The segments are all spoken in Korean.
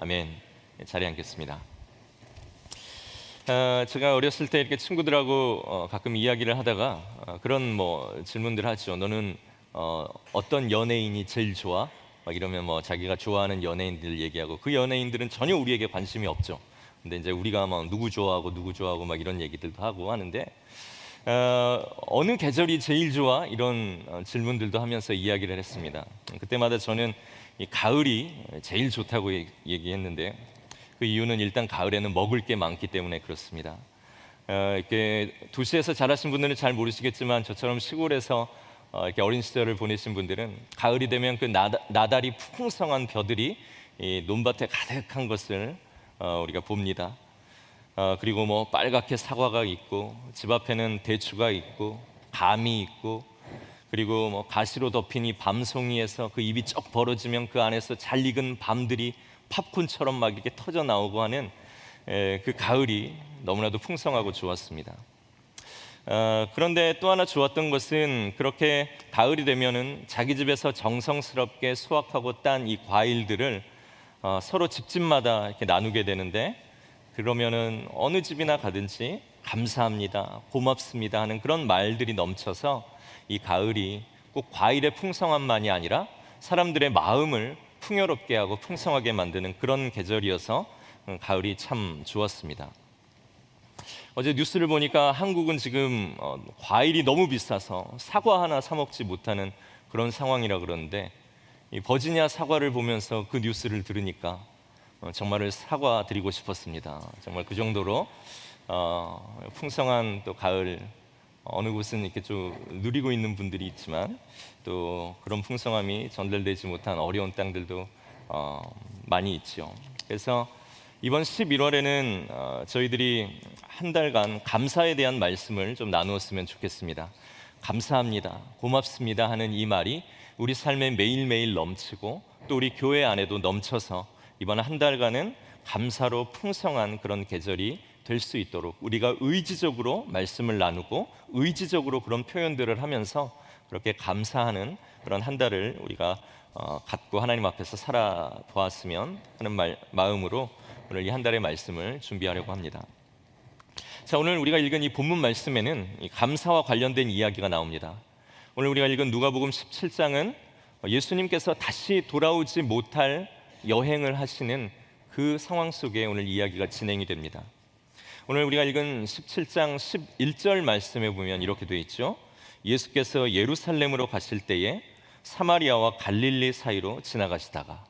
아멘. 자리에 앉겠습니다. 제가 어렸을 때 이렇게 친구들하고 가끔 이야기를 하다가 그런 질문들 하죠. 너는 어떤 연예인이 제일 좋아? 막 이러면 자기가 좋아하는 연예인들 얘기하고, 그 연예인들은 전혀 우리에게 관심이 없죠. 근데 이제 우리가 막 누구 좋아하고 막 이런 얘기들도 하고 하는데, 어느 계절이 제일 좋아? 이런 질문들도 하면서 이야기를 했습니다. 그때마다 저는 이 가을이 제일 좋다고 얘기했는데, 그 이유는 일단 가을에는 먹을 게 많기 때문에 그렇습니다. 이렇게 도시에서 자라신 분들은 잘 모르시겠지만, 저처럼 시골에서 이렇게 어린 시절을 보내신 분들은 가을이 되면 그 나달이 풍성한 벼들이 이 논밭에 가득한 것을 우리가 봅니다. 그리고 빨갛게 사과가 있고, 집 앞에는 대추가 있고, 감이 있고, 그리고 가시로 덮인 이 밤송이에서 그 입이 쩍 벌어지면 그 안에서 잘 익은 밤들이 팝콘처럼 막 이렇게 터져 나오고 하는 그 가을이 너무나도 풍성하고 좋았습니다. 그런데 또 하나 좋았던 것은, 그렇게 가을이 되면은 자기 집에서 정성스럽게 수확하고 딴 이 과일들을 서로 집집마다 이렇게 나누게 되는데, 그러면은 어느 집이나 가든지 감사합니다, 고맙습니다 하는 그런 말들이 넘쳐서 이 가을이 꼭 과일의 풍성함만이 아니라 사람들의 마음을 풍요롭게 하고 풍성하게 만드는 그런 계절이어서 가을이 참 좋았습니다. 어제 뉴스를 보니까 한국은 지금 과일이 너무 비싸서 사과 하나 사 먹지 못하는 그런 상황이라 그러는데, 이 버지니아 사과를 보면서 그 뉴스를 들으니까 정말 사과 드리고 싶었습니다. 정말 그 정도로 풍성한 또 가을, 어느 곳은 이렇게 좀 누리고 있는 분들이 있지만, 또 그런 풍성함이 전달되지 못한 어려운 땅들도 많이 있죠. 그래서 이번 11월에는 저희들이 한 달간 감사에 대한 말씀을 좀 나누었으면 좋겠습니다. 감사합니다, 고맙습니다 하는 이 말이 우리 삶에 매일매일 넘치고, 또 우리 교회 안에도 넘쳐서 이번 한 달간은 감사로 풍성한 그런 계절이 될 수 있도록 우리가 의지적으로 말씀을 나누고 의지적으로 그런 표현들을 하면서 그렇게 감사하는 그런 한 달을 우리가 갖고 하나님 앞에서 살아보았으면 하는 마음으로 오늘 이 한 달의 말씀을 준비하려고 합니다. 자, 오늘 우리가 읽은 이 본문 말씀에는 이 감사와 관련된 이야기가 나옵니다. 오늘 우리가 읽은 누가복음 17장은 예수님께서 다시 돌아오지 못할 여행을 하시는 그 상황 속에 오늘 이야기가 진행이 됩니다. 오늘 우리가 읽은 17장 11절 말씀에 보면 이렇게 되어 있죠. 예수께서 예루살렘으로 가실 때에 사마리아와 갈릴리 사이로 지나가시다가,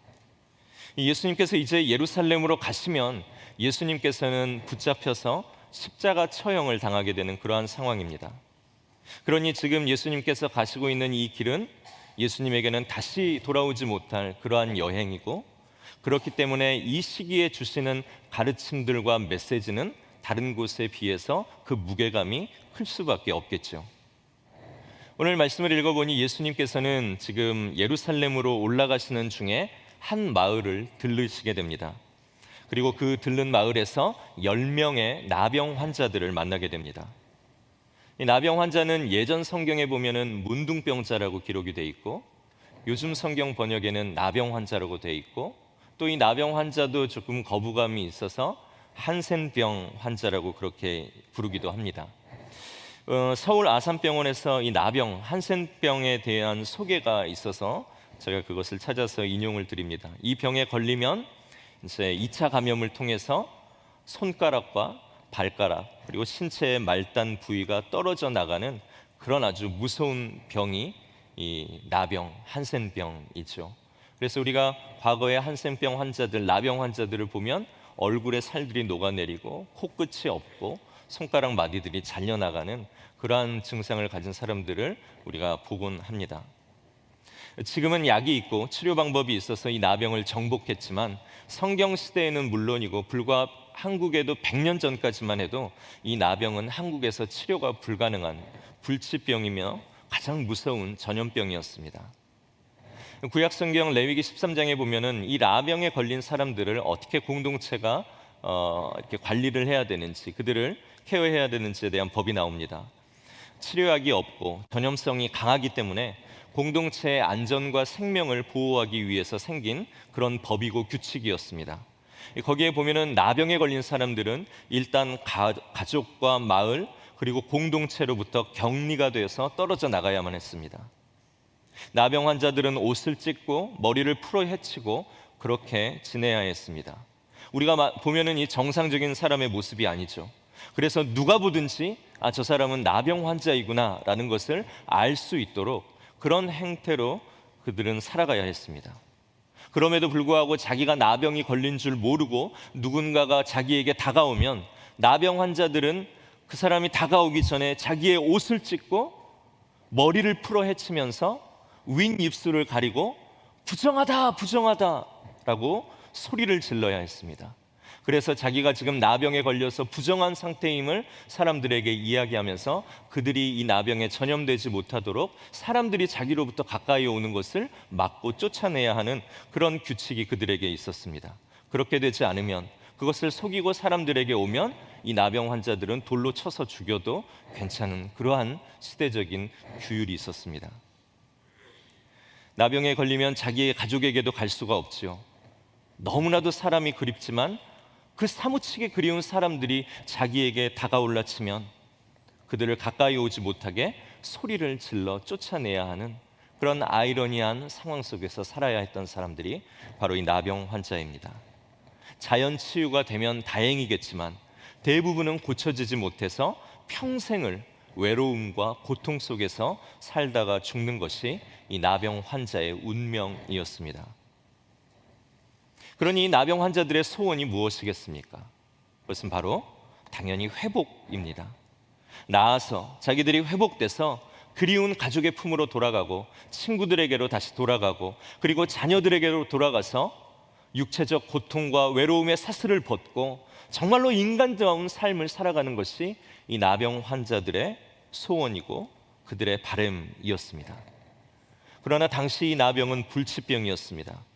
예수님께서 이제 예루살렘으로 가시면 예수님께서는 붙잡혀서 십자가 처형을 당하게 되는 그러한 상황입니다. 그러니 지금 예수님께서 가시고 있는 이 길은 예수님에게는 다시 돌아오지 못할 그러한 여행이고, 그렇기 때문에 이 시기에 주시는 가르침들과 메시지는 다른 곳에 비해서 그 무게감이 클 수밖에 없겠죠. 오늘 말씀을 읽어보니 예수님께서는 지금 예루살렘으로 올라가시는 중에 한 마을을 들르시게 됩니다. 그리고 그 들른 마을에서 10명의 나병 환자들을 만나게 됩니다. 이 나병 환자는 예전 성경에 보면은 문둥병자라고 기록이 돼 있고, 요즘 성경 번역에는 나병 환자라고 돼 있고, 또 이 나병 환자도 조금 거부감이 있어서 한센병 환자라고 그렇게 부르기도 합니다. 서울 아산병원에서 이 나병, 한센병에 대한 소개가 있어서 제가 그것을 찾아서 인용을 드립니다. 이 병에 걸리면 이제 2차 감염을 통해서 손가락과 발가락, 그리고 신체의 말단 부위가 떨어져 나가는 그런 아주 무서운 병이 이 나병, 한센병이죠. 그래서 우리가 과거에 한센병 환자들, 나병 환자들을 보면 얼굴에 살들이 녹아내리고 코끝이 없고 손가락 마디들이 잘려나가는 그러한 증상을 가진 사람들을 우리가 보곤 합니다. 지금은 약이 있고 치료 방법이 있어서 이 나병을 정복했지만, 성경 시대에는 물론이고 불과 한국에도 100년 전까지만 해도 이 나병은 한국에서 치료가 불가능한 불치병이며 가장 무서운 전염병이었습니다. 구약 성경 레위기 13장에 보면은 이 나병에 걸린 사람들을 어떻게 공동체가 이렇게 관리를 해야 되는지, 그들을 케어해야 되는지에 대한 법이 나옵니다. 치료약이 없고 전염성이 강하기 때문에 공동체의 안전과 생명을 보호하기 위해서 생긴 그런 법이고 규칙이었습니다. 거기에 보면은 나병에 걸린 사람들은 일단 가족과 마을 그리고 공동체로부터 격리가 되어서 떨어져 나가야만 했습니다. 나병 환자들은 옷을 찢고 머리를 풀어 헤치고 그렇게 지내야 했습니다. 우리가 보면은 이 정상적인 사람의 모습이 아니죠. 그래서 누가 보든지 저 사람은 나병 환자이구나 라는 것을 알 수 있도록 그런 행태로 그들은 살아가야 했습니다. 그럼에도 불구하고 자기가 나병이 걸린 줄 모르고 누군가가 자기에게 다가오면 나병 환자들은 그 사람이 다가오기 전에 자기의 옷을 찢고 머리를 풀어 헤치면서 윈 입술을 가리고 부정하다 부정하다 라고 소리를 질러야 했습니다. 그래서 자기가 지금 나병에 걸려서 부정한 상태임을 사람들에게 이야기하면서 그들이 이 나병에 전염되지 못하도록 사람들이 자기로부터 가까이 오는 것을 막고 쫓아내야 하는 그런 규칙이 그들에게 있었습니다. 그렇게 되지 않으면, 그것을 속이고 사람들에게 오면 이 나병 환자들은 돌로 쳐서 죽여도 괜찮은 그러한 시대적인 규율이 있었습니다. 나병에 걸리면 자기의 가족에게도 갈 수가 없지요. 너무나도 사람이 그립지만 그 사무치게 그리운 사람들이 자기에게 다가올라 치면 그들을 가까이 오지 못하게 소리를 질러 쫓아내야 하는 그런 아이러니한 상황 속에서 살아야 했던 사람들이 바로 이 나병 환자입니다. 자연 치유가 되면 다행이겠지만 대부분은 고쳐지지 못해서 평생을 외로움과 고통 속에서 살다가 죽는 것이 이 나병 환자의 운명이었습니다. 그러니 이 나병 환자들의 소원이 무엇이겠습니까? 그것은 바로 당연히 회복입니다. 나아서 자기들이 회복돼서 그리운 가족의 품으로 돌아가고 친구들에게로 다시 돌아가고 그리고 자녀들에게로 돌아가서 육체적 고통과 외로움의 사슬을 벗고 정말로 인간다운 삶을 살아가는 것이 이 나병 환자들의 소원이고 그들의 바람이었습니다. 그러나 당시 이 나병은 불치병이었습니다.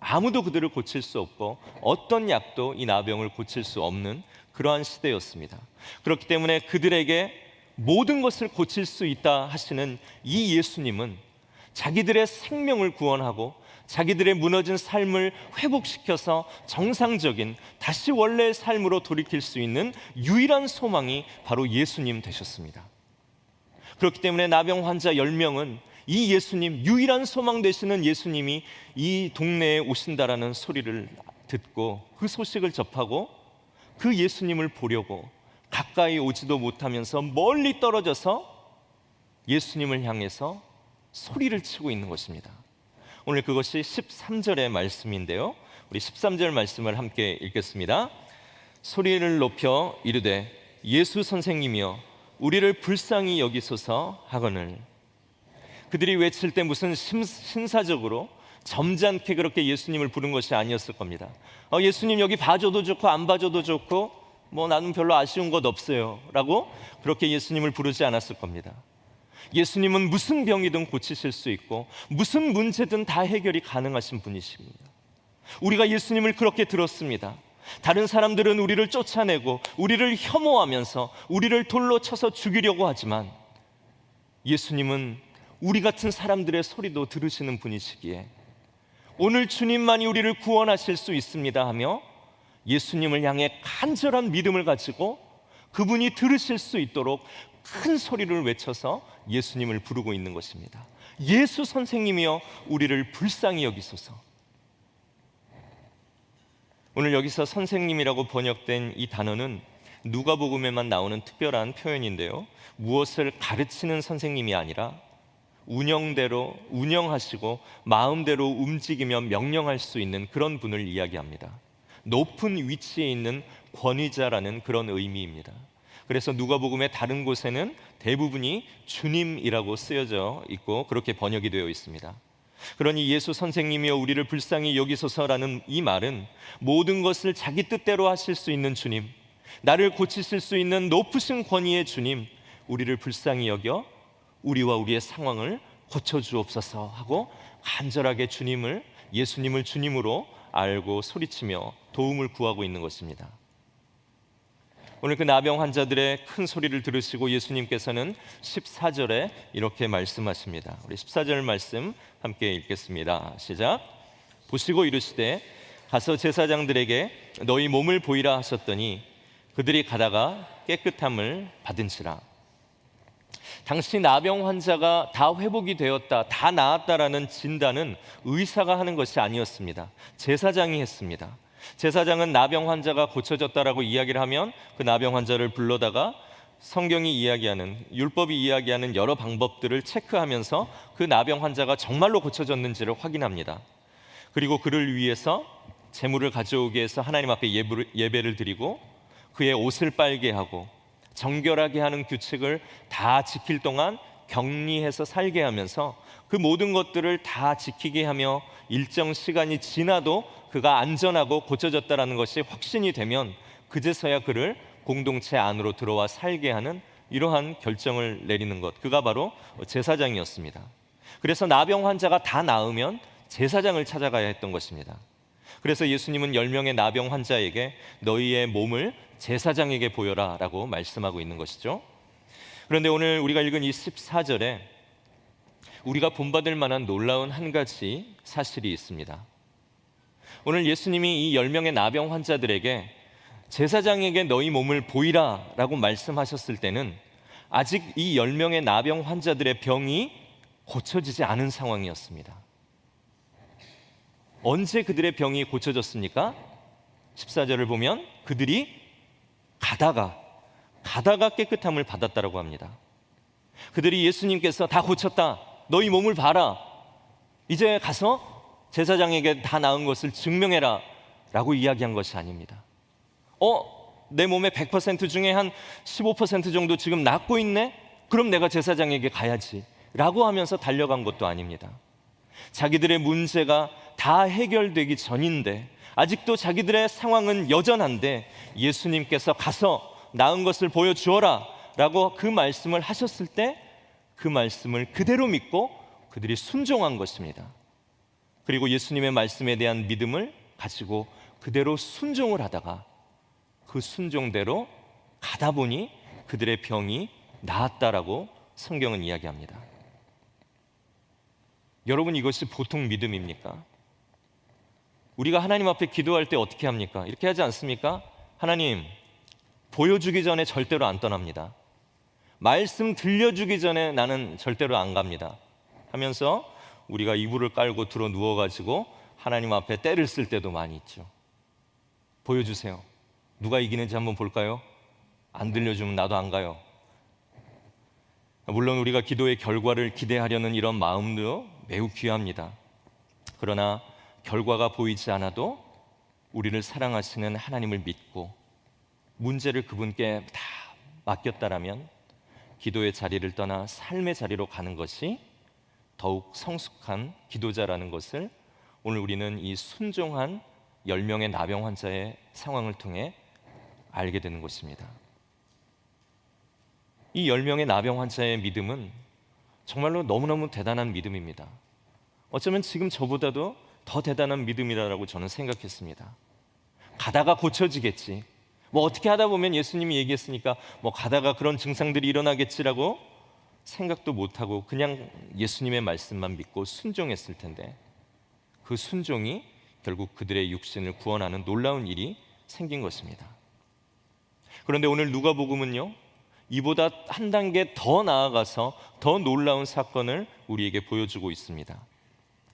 아무도 그들을 고칠 수 없고 어떤 약도 이 나병을 고칠 수 없는 그러한 시대였습니다. 그렇기 때문에 그들에게 모든 것을 고칠 수 있다 하시는 이 예수님은 자기들의 생명을 구원하고 자기들의 무너진 삶을 회복시켜서 정상적인 다시 원래의 삶으로 돌이킬 수 있는 유일한 소망이 바로 예수님 되셨습니다. 그렇기 때문에 나병 환자 10명은 이 예수님, 유일한 소망 되시는 예수님이 이 동네에 오신다라는 소리를 듣고 그 소식을 접하고 그 예수님을 보려고 가까이 오지도 못하면서 멀리 떨어져서 예수님을 향해서 소리를 치고 있는 것입니다. 오늘 그것이 13절의 말씀인데요, 우리 13절 말씀을 함께 읽겠습니다. 소리를 높여 이르되 예수 선생님이여 우리를 불쌍히 여기소서 하거늘. 그들이 외칠 때 무슨 신사적으로 점잖게 그렇게 예수님을 부른 것이 아니었을 겁니다. 예수님 여기 봐줘도 좋고 안 봐줘도 좋고 뭐 나는 별로 아쉬운 것 없어요 라고 그렇게 예수님을 부르지 않았을 겁니다. 예수님은 무슨 병이든 고치실 수 있고 무슨 문제든 다 해결이 가능하신 분이십니다. 우리가 예수님을 그렇게 들었습니다. 다른 사람들은 우리를 쫓아내고 우리를 혐오하면서 우리를 돌로 쳐서 죽이려고 하지만 예수님은 우리 같은 사람들의 소리도 들으시는 분이시기에 오늘 주님만이 우리를 구원하실 수 있습니다 하며 예수님을 향해 간절한 믿음을 가지고 그분이 들으실 수 있도록 큰 소리를 외쳐서 예수님을 부르고 있는 것입니다. 예수 선생님이여 우리를 불쌍히 여기소서. 오늘 여기서 선생님이라고 번역된 이 단어는 누가복음에만 나오는 특별한 표현인데요, 무엇을 가르치는 선생님이 아니라 운영대로 운영하시고 마음대로 움직이며 명령할 수 있는 그런 분을 이야기합니다. 높은 위치에 있는 권위자라는 그런 의미입니다. 그래서 누가복음의 다른 곳에는 대부분이 주님이라고 쓰여져 있고 그렇게 번역이 되어 있습니다. 그러니 예수 선생님이여 우리를 불쌍히 여기소서라는 이 말은 모든 것을 자기 뜻대로 하실 수 있는 주님, 나를 고치실 수 있는 높으신 권위의 주님, 우리를 불쌍히 여겨 우리와 우리의 상황을 고쳐주옵소서 하고 간절하게 예수님을 주님으로 알고 소리치며 도움을 구하고 있는 것입니다. 오늘 그 나병 환자들의 큰 소리를 들으시고 예수님께서는 14절에 이렇게 말씀하십니다. 우리 14절 말씀 함께 읽겠습니다. 시작. 보시고 이르시되 가서 제사장들에게 너희 몸을 보이라 하셨더니 그들이 가다가 깨끗함을 받은지라. 당시 나병 환자가 다 회복이 되었다, 다 나았다라는 진단은 의사가 하는 것이 아니었습니다. 제사장이 했습니다. 제사장은 나병 환자가 고쳐졌다라고 이야기를 하면 그 나병 환자를 불러다가 성경이 이야기하는, 율법이 이야기하는 여러 방법들을 체크하면서 그 나병 환자가 정말로 고쳐졌는지를 확인합니다. 그리고 그를 위해서 제물을 가져오게 해서 하나님 앞에 예배를 드리고 그의 옷을 빨게 하고 정결하게 하는 규칙을 다 지킬 동안 격리해서 살게 하면서 그 모든 것들을 다 지키게 하며 일정 시간이 지나도 그가 안전하고 고쳐졌다라는 것이 확신이 되면 그제서야 그를 공동체 안으로 들어와 살게 하는 이러한 결정을 내리는 것, 그가 바로 제사장이었습니다. 그래서 나병 환자가 다 나으면 제사장을 찾아가야 했던 것입니다. 그래서 예수님은 10명의 나병 환자에게 너희의 몸을 제사장에게 보여라 라고 말씀하고 있는 것이죠. 그런데 오늘 우리가 읽은 이 14절에 우리가 본받을 만한 놀라운 한 가지 사실이 있습니다. 오늘 예수님이 이 10명의 나병 환자들에게 제사장에게 너희 몸을 보이라 라고 말씀하셨을 때는 아직 이 10명의 나병 환자들의 병이 고쳐지지 않은 상황이었습니다. 언제 그들의 병이 고쳐졌습니까? 14절을 보면 그들이 가다가 깨끗함을 받았다라고 합니다. 그들이 예수님께서 다 고쳤다, 너희 몸을 봐라, 이제 가서 제사장에게 다 나은 것을 증명해라 라고 이야기한 것이 아닙니다. 내 몸의 100% 중에 한 15% 정도 지금 낫고 있네? 그럼 내가 제사장에게 가야지 라고 하면서 달려간 것도 아닙니다. 자기들의 문제가 다 해결되기 전인데, 아직도 자기들의 상황은 여전한데 예수님께서 가서 나은 것을 보여주어라 라고 그 말씀을 하셨을 때 그 말씀을 그대로 믿고 그들이 순종한 것입니다. 그리고 예수님의 말씀에 대한 믿음을 가지고 그대로 순종을 하다가 그 순종대로 가다 보니 그들의 병이 나았다라고 성경은 이야기합니다. 여러분, 이것이 보통 믿음입니까? 우리가 하나님 앞에 기도할 때 어떻게 합니까? 이렇게 하지 않습니까? 하나님, 보여주기 전에 절대로 안 떠납니다. 말씀 들려주기 전에 나는 절대로 안 갑니다 하면서 우리가 이불을 깔고 들어 누워가지고 하나님 앞에 때를 쓸 때도 많이 있죠. 보여주세요. 누가 이기는지 한번 볼까요? 안 들려주면 나도 안 가요. 물론 우리가 기도의 결과를 기대하려는 이런 마음도 매우 귀합니다. 그러나 결과가 보이지 않아도 우리를 사랑하시는 하나님을 믿고 문제를 그분께 다 맡겼다라면 기도의 자리를 떠나 삶의 자리로 가는 것이 더욱 성숙한 기도자라는 것을 오늘 우리는 이 순종한 10명의 나병 환자의 상황을 통해 알게 되는 것입니다. 이 10명의 나병 환자의 믿음은 정말로 너무너무 대단한 믿음입니다. 어쩌면 지금 저보다도 더 대단한 믿음이라고 저는 생각했습니다. 가다가 고쳐지겠지, 어떻게 하다 보면 예수님이 얘기했으니까 가다가 그런 증상들이 일어나겠지라고 생각도 못하고 그냥 예수님의 말씀만 믿고 순종했을 텐데, 그 순종이 결국 그들의 육신을 구원하는 놀라운 일이 생긴 것입니다. 그런데 오늘 누가복음은요, 이보다 한 단계 더 나아가서 더 놀라운 사건을 우리에게 보여주고 있습니다.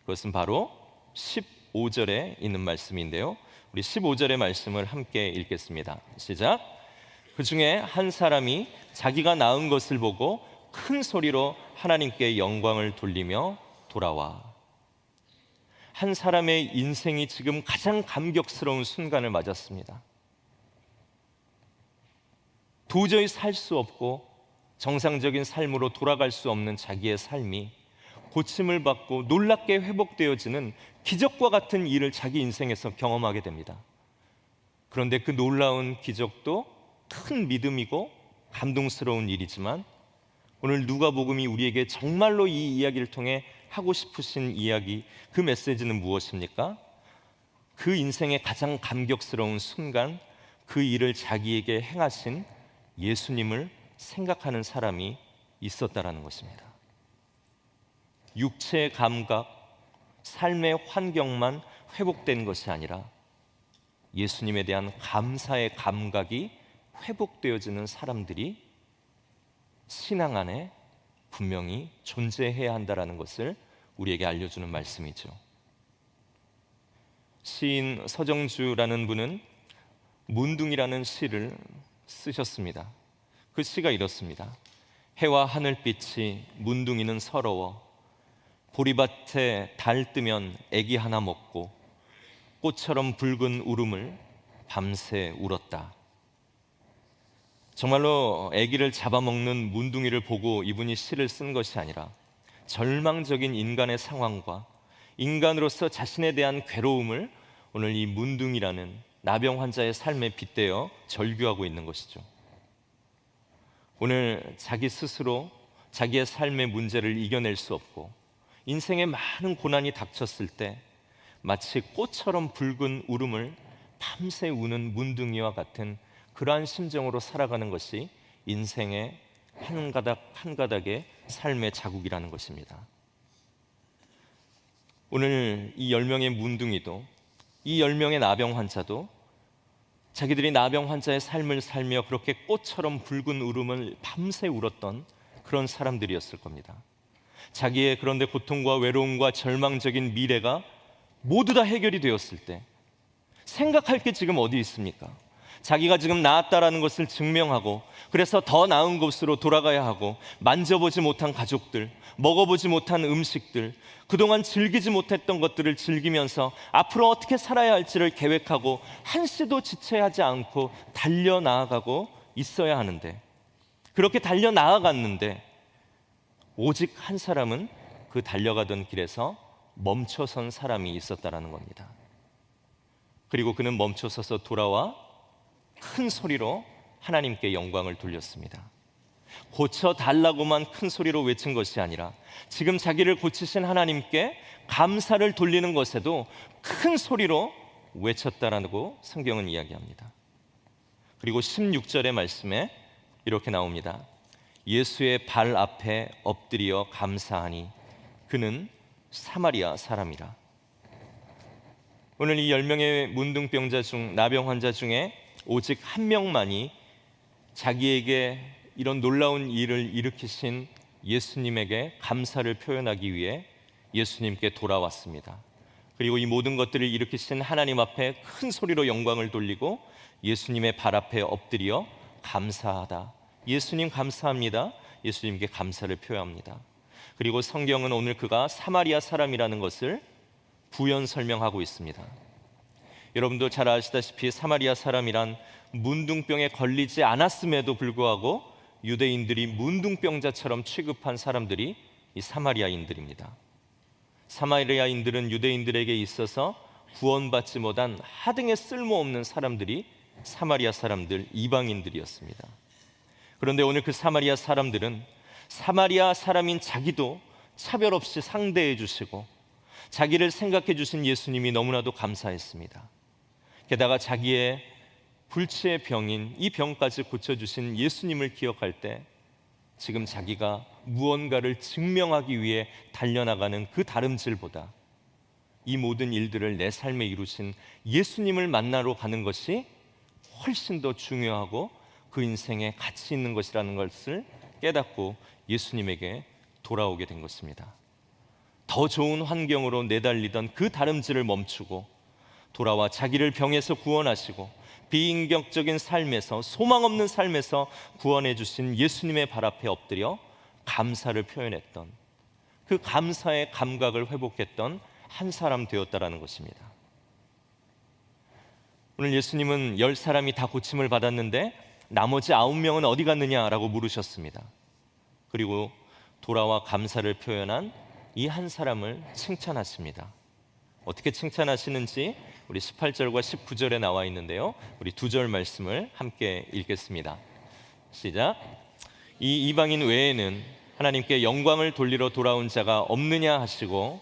그것은 바로 15절에 있는 말씀인데요, 우리 15절의 말씀을 함께 읽겠습니다. 시작. 그 중에 한 사람이 자기가 낳은 것을 보고 큰 소리로 하나님께 영광을 돌리며 돌아와. 한 사람의 인생이 지금 가장 감격스러운 순간을 맞았습니다. 도저히 살 수 없고 정상적인 삶으로 돌아갈 수 없는 자기의 삶이 고침을 받고 놀랍게 회복되어지는 기적과 같은 일을 자기 인생에서 경험하게 됩니다. 그런데 그 놀라운 기적도 큰 믿음이고 감동스러운 일이지만 오늘 누가복음이 우리에게 정말로 이 이야기를 통해 하고 싶으신 이야기, 그 메시지는 무엇입니까? 그 인생의 가장 감격스러운 순간, 그 일을 자기에게 행하신 예수님을 생각하는 사람이 있었다라는 것입니다. 육체의 감각, 삶의 환경만 회복된 것이 아니라 예수님에 대한 감사의 감각이 회복되어지는 사람들이 신앙 안에 분명히 존재해야 한다는 것을 우리에게 알려주는 말씀이죠. 시인 서정주라는 분은 문둥이라는 시를 쓰셨습니다. 그 시가 이렇습니다. 해와 하늘빛이 문둥이는 서러워 보리밭에 달 뜨면 애기 하나 먹고 꽃처럼 붉은 울음을 밤새 울었다. 정말로 애기를 잡아먹는 문둥이를 보고 이분이 시를 쓴 것이 아니라 절망적인 인간의 상황과 인간으로서 자신에 대한 괴로움을 오늘 이 문둥이라는 나병 환자의 삶에 빗대어 절규하고 있는 것이죠. 오늘 자기 스스로 자기의 삶의 문제를 이겨낼 수 없고 인생에 많은 고난이 닥쳤을 때 마치 꽃처럼 붉은 울음을 밤새 우는 문둥이와 같은 그러한 심정으로 살아가는 것이 인생의 한 가닥 한 가닥의 삶의 자국이라는 것입니다. 오늘 이 10명의 문둥이도 이 10명의 나병 환자도 자기들이 나병 환자의 삶을 살며 그렇게 꽃처럼 붉은 울음을 밤새 울었던 그런 사람들이었을 겁니다. 자기의 그런데 고통과 외로움과 절망적인 미래가 모두 다 해결이 되었을 때 생각할 게 지금 어디 있습니까? 자기가 지금 나았다라는 것을 증명하고 그래서 더 나은 곳으로 돌아가야 하고 만져보지 못한 가족들, 먹어보지 못한 음식들, 그동안 즐기지 못했던 것들을 즐기면서 앞으로 어떻게 살아야 할지를 계획하고 한시도 지체하지 않고 달려나아가고 있어야 하는데, 그렇게 달려나아갔는데 오직 한 사람은 그 달려가던 길에서 멈춰선 사람이 있었다라는 겁니다. 그리고 그는 멈춰서서 돌아와 큰 소리로 하나님께 영광을 돌렸습니다. 고쳐달라고만 큰 소리로 외친 것이 아니라 지금 자기를 고치신 하나님께 감사를 돌리는 것에도 큰 소리로 외쳤다라고 성경은 이야기합니다. 그리고 16절의 말씀에 이렇게 나옵니다. 예수의 발 앞에 엎드려 감사하니 그는 사마리아 사람이라. 오늘 이 10명의 문둥병자 중 나병 환자 중에 오직 한 명만이 자기에게 이런 놀라운 일을 일으키신 예수님에게 감사를 표현하기 위해 예수님께 돌아왔습니다. 그리고 이 모든 것들을 일으키신 하나님 앞에 큰 소리로 영광을 돌리고 예수님의 발 앞에 엎드려 감사하다. 예수님 감사합니다. 예수님께 감사를 표합니다. 그리고 성경은 오늘 그가 사마리아 사람이라는 것을 부연 설명하고 있습니다. 여러분도 잘 아시다시피 사마리아 사람이란 문둥병에 걸리지 않았음에도 불구하고 유대인들이 문둥병자처럼 취급한 사람들이 이 사마리아인들입니다. 사마리아인들은 유대인들에게 있어서 구원받지 못한 하등의 쓸모없는 사람들이 사마리아 사람들, 이방인들이었습니다. 그런데 오늘 그 사마리아 사람들은 사마리아 사람인 자기도 차별 없이 상대해 주시고 자기를 생각해 주신 예수님이 너무나도 감사했습니다. 게다가 자기의 불치의 병인 이 병까지 고쳐주신 예수님을 기억할 때 지금 자기가 무언가를 증명하기 위해 달려나가는 그 다름질보다 이 모든 일들을 내 삶에 이루신 예수님을 만나러 가는 것이 훨씬 더 중요하고 그 인생에 가치 있는 것이라는 것을 깨닫고 예수님에게 돌아오게 된 것입니다. 더 좋은 환경으로 내달리던 그 다름질을 멈추고 돌아와 자기를 병에서 구원하시고 비인격적인 삶에서, 소망 없는 삶에서 구원해 주신 예수님의 발 앞에 엎드려 감사를 표현했던, 그 감사의 감각을 회복했던 한 사람 되었다라는 것입니다. 오늘 예수님은 10사람이 다 고침을 받았는데 나머지 9명은 어디 갔느냐라고 물으셨습니다. 그리고 돌아와 감사를 표현한 이 한 사람을 칭찬하십니다. 어떻게 칭찬하시는지 우리 18절과 19절에 나와 있는데요, 우리 2절 말씀을 함께 읽겠습니다. 시작. 이 이방인 외에는 하나님께 영광을 돌리러 돌아온 자가 없느냐 하시고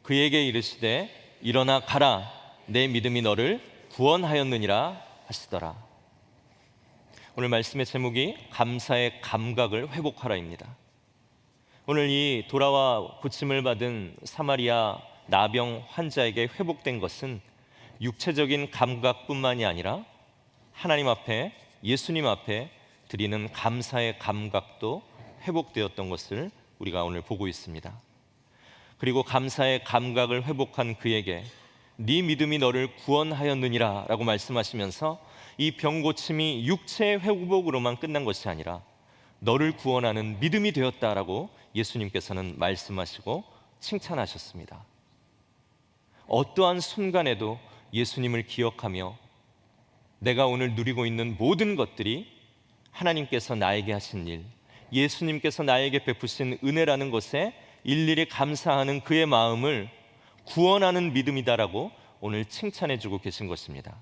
그에게 이르시되 일어나 가라, 내 믿음이 너를 구원하였느니라 하시더라. 오늘 말씀의 제목이 감사의 감각을 회복하라입니다. 오늘 이 돌아와 고침을 받은 사마리아 나병 환자에게 회복된 것은 육체적인 감각뿐만이 아니라 하나님 앞에, 예수님 앞에 드리는 감사의 감각도 회복되었던 것을 우리가 오늘 보고 있습니다. 그리고 감사의 감각을 회복한 그에게 네 믿음이 너를 구원하였느니라 라고 말씀하시면서 이 병고침이 육체의 회복으로만 끝난 것이 아니라 너를 구원하는 믿음이 되었다라고 예수님께서는 말씀하시고 칭찬하셨습니다. 어떠한 순간에도 예수님을 기억하며 내가 오늘 누리고 있는 모든 것들이 하나님께서 나에게 하신 일, 예수님께서 나에게 베푸신 은혜라는 것에 일일이 감사하는 그의 마음을 구원하는 믿음이다라고 오늘 칭찬해주고 계신 것입니다.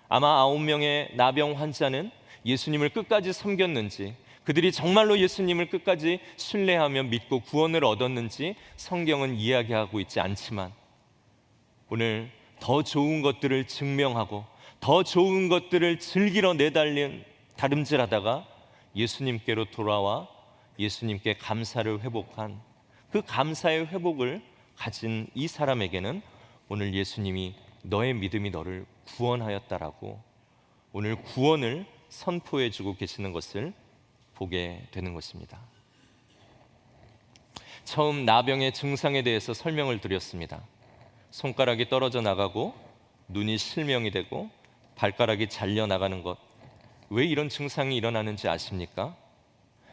아마 9명의 나병 환자는 예수님을 끝까지 섬겼는지, 그들이 정말로 예수님을 끝까지 신뢰하며 믿고 구원을 얻었는지 성경은 이야기하고 있지 않지만, 오늘 더 좋은 것들을 증명하고 더 좋은 것들을 즐기러 내달린 다름질하다가 예수님께로 돌아와 예수님께 감사를 회복한 그 감사의 회복을 가진 이 사람에게는 오늘 예수님이 너의 믿음이 너를 구원하였다라고 오늘 구원을 선포해 주고 계시는 것을 보게 되는 것입니다. 처음 나병의 증상에 대해서 설명을 드렸습니다. 손가락이 떨어져 나가고 눈이 실명이 되고 발가락이 잘려 나가는 것, 왜 이런 증상이 일어나는지 아십니까?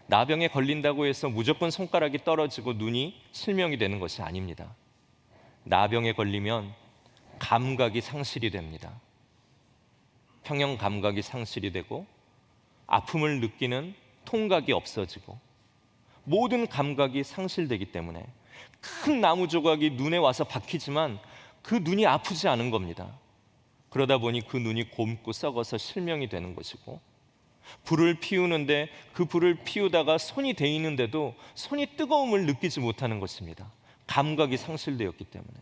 나병에 걸린다고 해서 무조건 손가락이 떨어지고 눈이 실명이 되는 것이 아닙니다. 나병에 걸리면 감각이 상실이 됩니다. 평형 감각이 상실이 되고 아픔을 느끼는 통각이 없어지고 모든 감각이 상실되기 때문에 큰 나무 조각이 눈에 와서 박히지만 그 눈이 아프지 않은 겁니다. 그러다 보니 그 눈이 곪고 썩어서 실명이 되는 것이고, 불을 피우는데 그 불을 피우다가 손이 데이는데도 손이 뜨거움을 느끼지 못하는 것입니다. 감각이 상실되었기 때문에.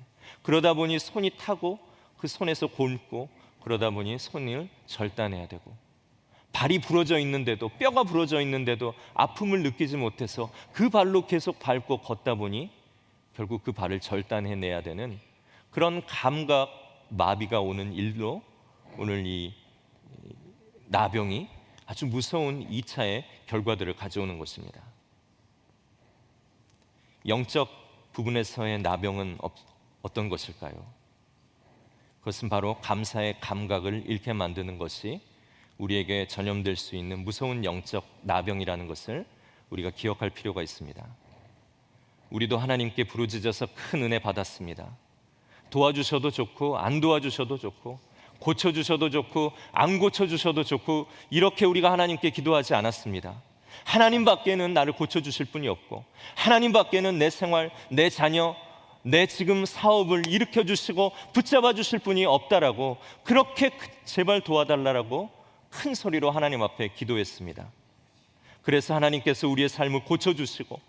그러다 보니 손이 타고 그 손에서 곪고, 그러다 보니 손을 절단해야 되고, 발이 부러져 있는데도, 뼈가 부러져 있는데도 아픔을 느끼지 못해서 그 발로 계속 밟고 걷다 보니 결국 그 발을 절단해내야 되는 그런 감각 마비가 오는 일로 오늘 이 나병이 아주 무서운 2차의 결과들을 가져오는 것입니다. 영적 부분에서의 나병은 어떤 것일까요? 그것은 바로 감사의 감각을 잃게 만드는 것이 우리에게 전염될 수 있는 무서운 영적 나병이라는 것을 우리가 기억할 필요가 있습니다. 우리도 하나님께 부르짖어서 큰 은혜 받았습니다. 도와주셔도 좋고 안 도와주셔도 좋고 고쳐주셔도 좋고 안 고쳐주셔도 좋고 이렇게 우리가 하나님께 기도하지 않았습니다. 하나님 밖에는 나를 고쳐주실 분이 없고, 하나님 밖에는 내 생활, 내 자녀, 내 지금 사업을 일으켜주시고 붙잡아 주실 분이 없다라고, 그렇게 제발 도와달라고 큰 소리로 하나님 앞에 기도했습니다. 그래서 하나님께서 우리의 삶을 고쳐주시고,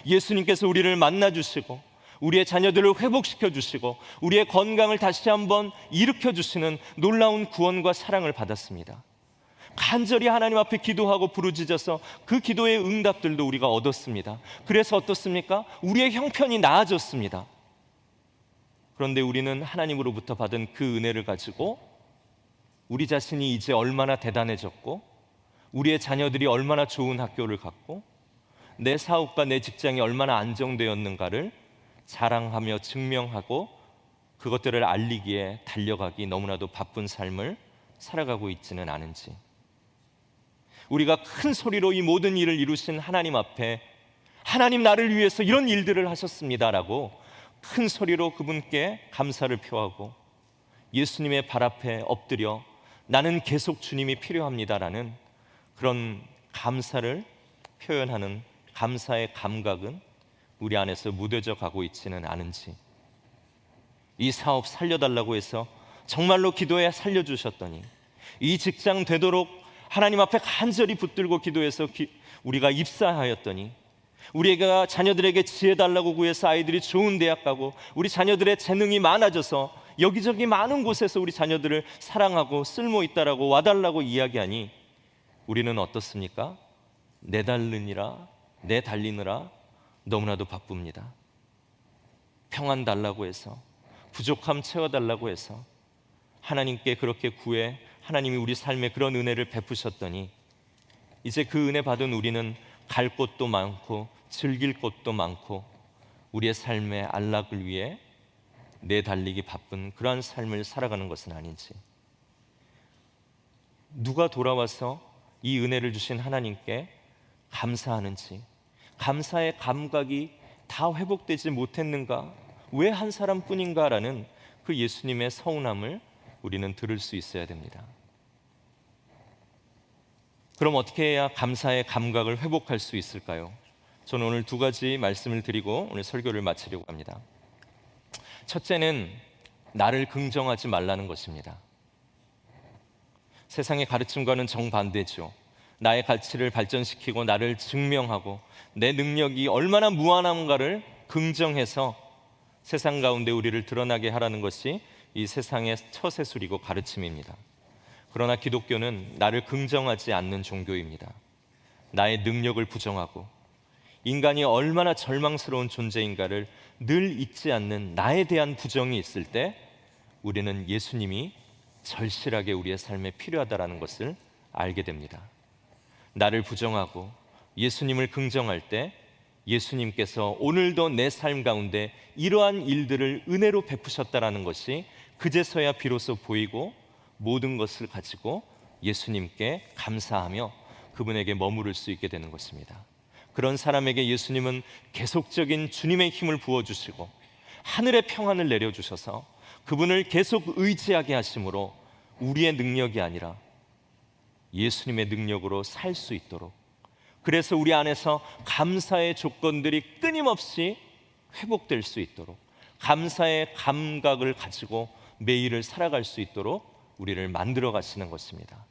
예수님께서 우리를 만나주시고, 우리의 자녀들을 회복시켜 주시고, 우리의 건강을 다시 한번 일으켜 주시는 놀라운 구원과 사랑을 받았습니다. 간절히 하나님 앞에 기도하고 부르짖어서 그 기도의 응답들도 우리가 얻었습니다. 그래서 어떻습니까? 우리의 형편이 나아졌습니다. 그런데 우리는 하나님으로부터 받은 그 은혜를 가지고 우리 자신이 이제 얼마나 대단해졌고, 우리의 자녀들이 얼마나 좋은 학교를 갔고, 내 사업과 내 직장이 얼마나 안정되었는가를 자랑하며 증명하고 그것들을 알리기에 달려가기 너무나도 바쁜 삶을 살아가고 있지는 않은지, 우리가 큰 소리로 이 모든 일을 이루신 하나님 앞에 하나님 나를 위해서 이런 일들을 하셨습니다라고 큰 소리로 그분께 감사를 표하고 예수님의 발 앞에 엎드려 나는 계속 주님이 필요합니다라는 그런 감사를 표현하는 감사의 감각은 우리 안에서 무뎌져 가고 있지는 않은지, 이 사업 살려달라고 해서 정말로 기도해 살려주셨더니, 이 직장 되도록 하나님 앞에 간절히 붙들고 기도해서 우리가 입사하였더니, 우리가 자녀들에게 지혜 달라고 구해서 아이들이 좋은 대학 가고, 우리 자녀들의 재능이 많아져서 여기저기 많은 곳에서 우리 자녀들을 사랑하고 쓸모있다라고 와달라고 이야기하니 우리는 어떻습니까? 내 달리느라 너무나도 바쁩니다. 평안 달라고 해서, 부족함 채워달라고 해서 하나님께 그렇게 구해 하나님이 우리 삶에 그런 은혜를 베푸셨더니 이제 그 은혜 받은 우리는 갈 곳도 많고 즐길 곳도 많고 우리의 삶의 안락을 위해 내달리기 바쁜 그러한 삶을 살아가는 것은 아닌지, 누가 돌아와서 이 은혜를 주신 하나님께 감사하는지, 감사의 감각이 다 회복되지 못했는가, 왜 한 사람뿐인가라는 그 예수님의 서운함을 우리는 들을 수 있어야 됩니다. 그럼 어떻게 해야 감사의 감각을 회복할 수 있을까요? 저는 오늘 두 가지 말씀을 드리고 오늘 설교를 마치려고 합니다. 첫째는 나를 긍정하지 말라는 것입니다. 세상의 가르침과는 정반대죠. 나의 가치를 발전시키고 나를 증명하고 내 능력이 얼마나 무한한가를 긍정해서 세상 가운데 우리를 드러나게 하라는 것이 이 세상의 처세술이고 가르침입니다. 그러나 기독교는 나를 긍정하지 않는 종교입니다. 나의 능력을 부정하고 인간이 얼마나 절망스러운 존재인가를 늘 잊지 않는 나에 대한 부정이 있을 때 우리는 예수님이 절실하게 우리의 삶에 필요하다는 것을 알게 됩니다. 나를 부정하고 예수님을 긍정할 때 예수님께서 오늘도 내 삶 가운데 이러한 일들을 은혜로 베푸셨다는 것이 그제서야 비로소 보이고 모든 것을 가지고 예수님께 감사하며 그분에게 머무를 수 있게 되는 것입니다. 그런 사람에게 예수님은 계속적인 주님의 힘을 부어주시고 하늘의 평안을 내려주셔서 그분을 계속 의지하게 하심으로 우리의 능력이 아니라 예수님의 능력으로 살 수 있도록, 그래서 우리 안에서 감사의 조건들이 끊임없이 회복될 수 있도록, 감사의 감각을 가지고 매일을 살아갈 수 있도록 우리를 만들어 가시는 것입니다.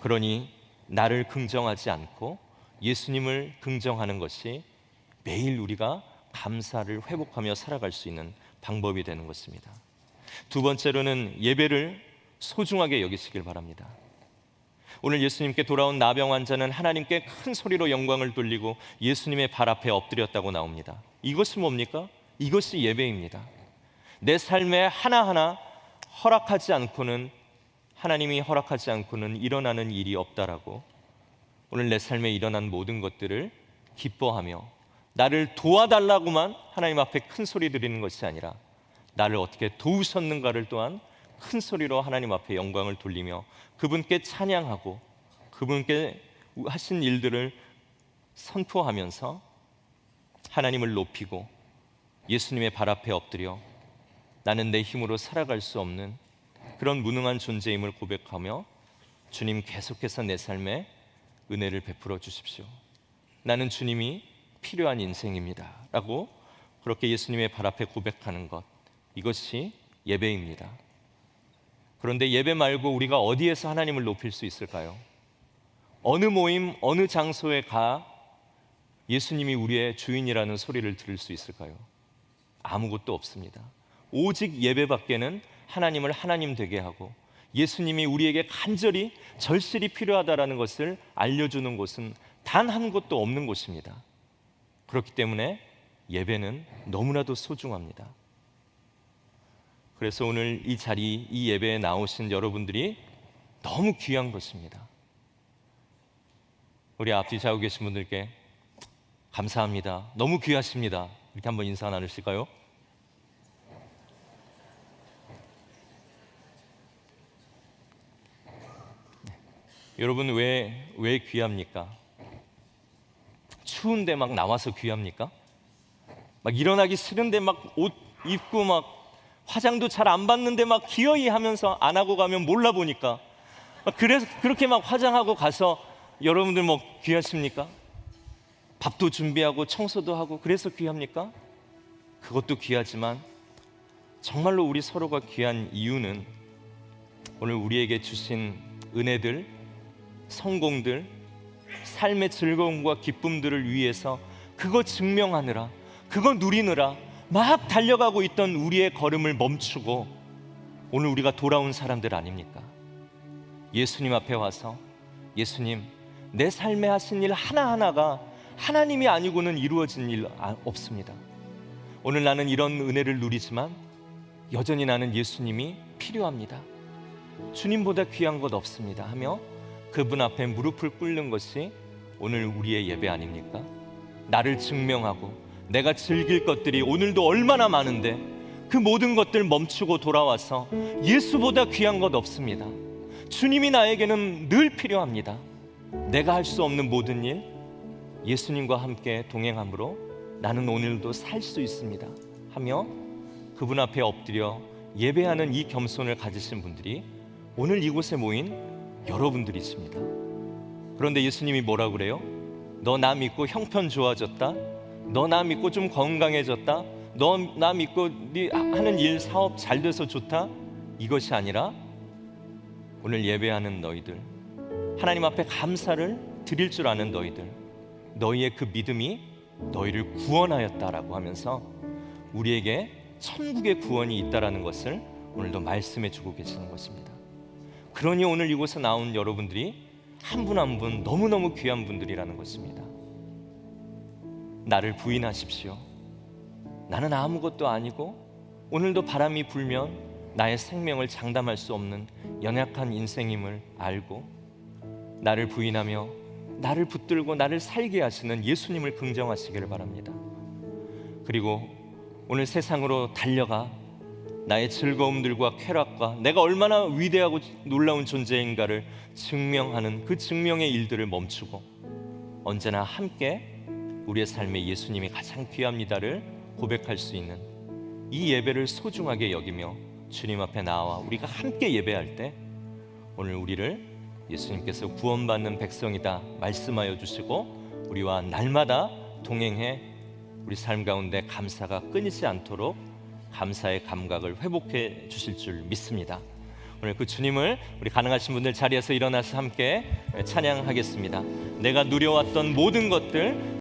그러니 나를 긍정하지 않고 예수님을 긍정하는 것이 매일 우리가 감사를 회복하며 살아갈 수 있는 방법이 되는 것입니다. 두 번째로는 예배를 소중하게 여기시길 바랍니다. 오늘 예수님께 돌아온 나병 환자는 하나님께 큰 소리로 영광을 돌리고 예수님의 발 앞에 엎드렸다고 나옵니다. 이것이 뭡니까? 이것이 예배입니다. 내 삶에 하나하나 허락하지 않고는, 하나님이 허락하지 않고는 일어나는 일이 없다라고, 오늘 내 삶에 일어난 모든 것들을 기뻐하며 나를 도와달라고만 하나님 앞에 큰 소리 드리는 것이 아니라 나를 어떻게 도우셨는가를 또한 큰 소리로 하나님 앞에 영광을 돌리며 그분께 찬양하고 그분께 하신 일들을 선포하면서 하나님을 높이고 예수님의 발 앞에 엎드려 나는 내 힘으로 살아갈 수 없는 그런 무능한 존재임을 고백하며 주님 계속해서 내 삶에 은혜를 베풀어 주십시오. 나는 주님이 필요한 인생입니다 라고 그렇게 예수님의 발 앞에 고백하는 것, 이것이 예배입니다. 그런데 예배 말고 우리가 어디에서 하나님을 높일 수 있을까요? 어느 모임, 어느 장소에 가 예수님이 우리의 주인이라는 소리를 들을 수 있을까요? 아무것도 없습니다. 오직 예배밖에는 하나님을 하나님 되게 하고 예수님이 우리에게 간절히 절실히 필요하다라는 것을 알려주는 곳은 단 한 곳도 없는 곳입니다. 그렇기 때문에 예배는 너무나도 소중합니다. 그래서 오늘 이 자리, 이 예배에 나오신 여러분들이 너무 귀한 것입니다. 우리 앞뒤 좌우 계신 분들께 감사합니다, 너무 귀하십니다, 이렇게 한번 인사 나누실까요? 여러분 왜 귀합니까? 추운데 막 나와서 귀합니까? 막 일어나기 싫은데 막 옷 입고 막 화장도 잘 안 받는데 막 기어이 하면서 안 하고 가면 몰라보니까 그래서 그렇게 막 화장하고 가서 여러분들 뭐 귀하십니까? 밥도 준비하고 청소도 하고 그래서 귀합니까? 그것도 귀하지만 정말로 우리 서로가 귀한 이유는 오늘 우리에게 주신 은혜들, 성공들, 삶의 즐거움과 기쁨들을 위해서 그거 증명하느라, 그거 누리느라 막 달려가고 있던 우리의 걸음을 멈추고 오늘 우리가 돌아온 사람들 아닙니까? 예수님 앞에 와서 예수님, 내 삶에 하신 일 하나하나가 하나님이 아니고는 이루어진 일 없습니다. 오늘 나는 이런 은혜를 누리지만 여전히 나는 예수님이 필요합니다. 주님보다 귀한 것 없습니다 하며 그분 앞에 무릎을 꿇는 것이 오늘 우리의 예배 아닙니까? 나를 증명하고 내가 즐길 것들이 오늘도 얼마나 많은데 그 모든 것들 멈추고 돌아와서 예수보다 귀한 것 없습니다. 주님이 나에게는 늘 필요합니다. 내가 할 수 없는 모든 일 예수님과 함께 동행함으로 나는 오늘도 살 수 있습니다 하며 그분 앞에 엎드려 예배하는 이 겸손을 가지신 분들이 오늘 이곳에 모인 여러분들이십니다. 그런데 예수님이 뭐라 그래요? 너 나 믿고 형편 좋아졌다? 너 나 믿고 좀 건강해졌다? 너 나 믿고 네 하는 일 사업 잘 돼서 좋다? 이것이 아니라 오늘 예배하는 너희들, 하나님 앞에 감사를 드릴 줄 아는 너희들, 너희의 그 믿음이 너희를 구원하였다라고 하면서 우리에게 천국의 구원이 있다라는 것을 오늘도 말씀해 주고 계시는 것입니다. 그러니 오늘 이곳에 나온 여러분들이 한 분 한 분 너무너무 귀한 분들이라는 것입니다. 나를 부인하십시오. 나는 아무것도 아니고 오늘도 바람이 불면 나의 생명을 장담할 수 없는 연약한 인생임을 알고 나를 부인하며 나를 붙들고 나를 살게 하시는 예수님을 긍정하시기를 바랍니다. 그리고 오늘 세상으로 달려가 나의 즐거움들과 쾌락과 내가 얼마나 위대하고 놀라운 존재인가를 증명하는 그 증명의 일들을 멈추고 언제나 함께 우리의 삶에 예수님이 가장 귀합니다를 고백할 수 있는 이 예배를 소중하게 여기며 주님 앞에 나와 우리가 함께 예배할 때 오늘 우리를 예수님께서 구원받는 백성이다 말씀하여 주시고 우리와 날마다 동행해 우리 삶 가운데 감사가 끊이지 않도록 감사의 감각을 회복해 주실 줄 믿습니다. 오늘 그 주님을 우리 가능하신 분들 자리에서 일어나서 함께 찬양하겠습니다. 내가 누려왔던 모든 것들